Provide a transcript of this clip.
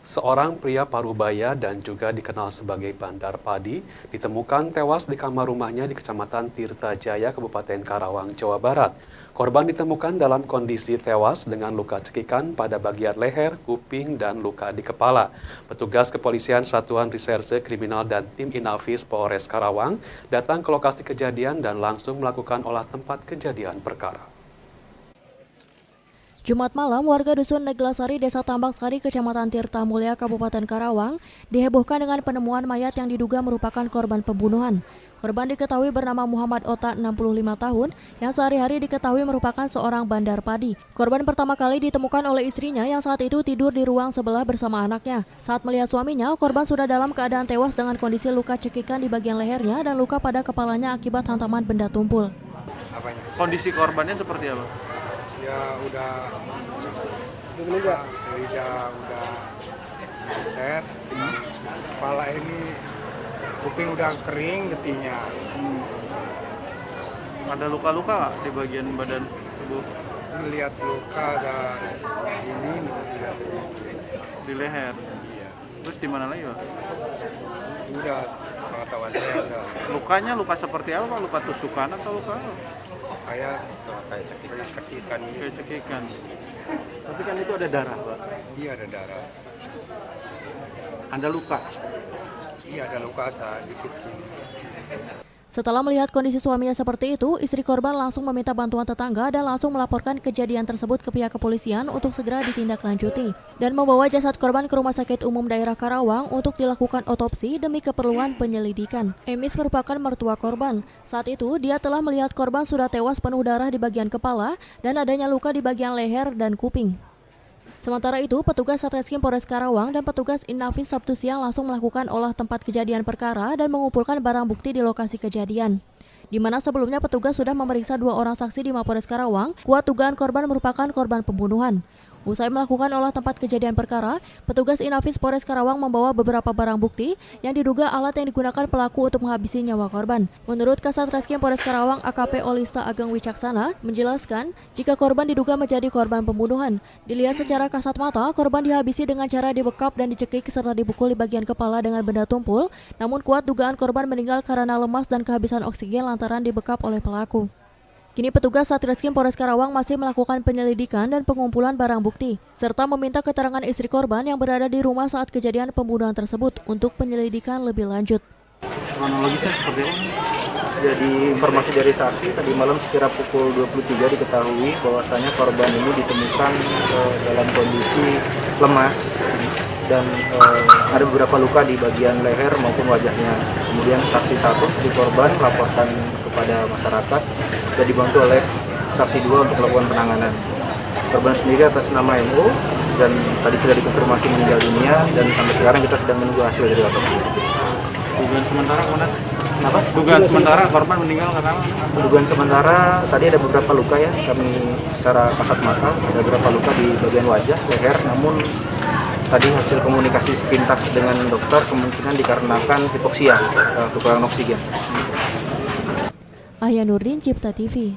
Seorang pria parubaya dan juga dikenal sebagai Bandar Padi ditemukan tewas di kamar rumahnya di Kecamatan Tirta Jaya, Kabupaten Karawang, Jawa Barat. Korban ditemukan dalam kondisi tewas dengan luka cekikan pada bagian leher, kuping, dan luka di kepala. Petugas Kepolisian Satuan Reserse Kriminal dan tim Inafis Polres Karawang datang ke lokasi kejadian dan langsung melakukan olah tempat kejadian perkara. Jumat malam, warga Dusun Neglasari, Desa Tambak Sari, Kecamatan Tirta Mulia, Kabupaten Karawang, dihebohkan dengan penemuan mayat yang diduga merupakan korban pembunuhan. Korban diketahui bernama Muhammad Ota, 65 tahun, yang sehari-hari diketahui merupakan seorang bandar padi. Korban pertama kali ditemukan oleh istrinya yang saat itu tidur di ruang sebelah bersama anaknya. Saat melihat suaminya, korban sudah dalam keadaan tewas dengan kondisi luka cekikan di bagian lehernya dan luka pada kepalanya akibat hantaman benda tumpul. Kondisi korbannya seperti apa? Ya udah udah set, kepala ini, kuping udah kering getihnya. Ada luka-luka nggak di bagian badan tubuh? Lihat luka ada ini nih, lihat sedikit. Di leher. Iya, Terus di mana lagi, Pak? udah pengetahuan saya udah Lukanya luka seperti apa, Pak? Luka tusukan atau luka apa? kayak cekikan gitu. Kayak cekikan. Tapi kan itu ada darah, Pak. Iya ada darah, Anda luka. iya ada luka sedikit sih. Setelah melihat kondisi suaminya seperti itu, istri korban langsung meminta bantuan tetangga dan langsung melaporkan kejadian tersebut ke pihak kepolisian untuk segera ditindaklanjuti dan membawa jasad korban ke Rumah Sakit Umum Daerah Karawang untuk dilakukan otopsi demi keperluan penyelidikan. Emis merupakan mertua korban. Saat itu, dia telah melihat korban sudah tewas penuh darah di bagian kepala dan adanya luka di bagian leher dan kuping. Sementara itu, petugas Satreskrim Polres Karawang dan petugas Inafis Sabtu siang langsung melakukan olah tempat kejadian perkara dan mengumpulkan barang bukti di lokasi kejadian. Di mana sebelumnya petugas sudah memeriksa 2 orang saksi di Mapolres Karawang, kuat dugaan korban merupakan korban pembunuhan. Usai melakukan olah tempat kejadian perkara, petugas Inafis Polres Karawang membawa beberapa barang bukti yang diduga alat yang digunakan pelaku untuk menghabisi nyawa korban. Menurut Kasat Reskrim Polres Karawang AKP Olista Ageng Wicaksana menjelaskan jika korban diduga menjadi korban pembunuhan. Dilihat secara kasat mata, korban dihabisi dengan cara dibekap dan dicekik serta dipukul di bagian kepala dengan benda tumpul, namun kuat dugaan korban meninggal karena lemas dan kehabisan oksigen lantaran dibekap oleh pelaku. Kini petugas Satreskrim Polres Karawang masih melakukan penyelidikan dan pengumpulan barang bukti, serta meminta keterangan istri korban yang berada di rumah saat kejadian pembunuhan tersebut untuk penyelidikan lebih lanjut. Kronologisnya seperti apa? Jadi informasi dari saksi tadi malam sekira pukul 23 diketahui bahwasanya korban ini ditemukan dalam kondisi lemas dan ada beberapa luka di bagian leher maupun wajahnya. Kemudian saksi satu di korban melaporkan kepada masyarakat dan dibantu oleh saksi 2 untuk melakukan penanganan. Korban sendiri atas nama MO dan tadi sudah dikonfirmasi meninggal dunia dan sampai sekarang kita sedang menunggu hasil dari otopsi. Dugaan sementara mana? Kenapa? Dugaan sementara korban meninggal karena apa? Dugaan sementara tadi ada beberapa luka ya, kami secara kasat mata ada beberapa luka di bagian wajah, leher, namun tadi hasil komunikasi sepintas dengan dokter kemungkinan dikarenakan hipoksia, kekurangan oksigen. Ahya Nurdin, Cipta TV.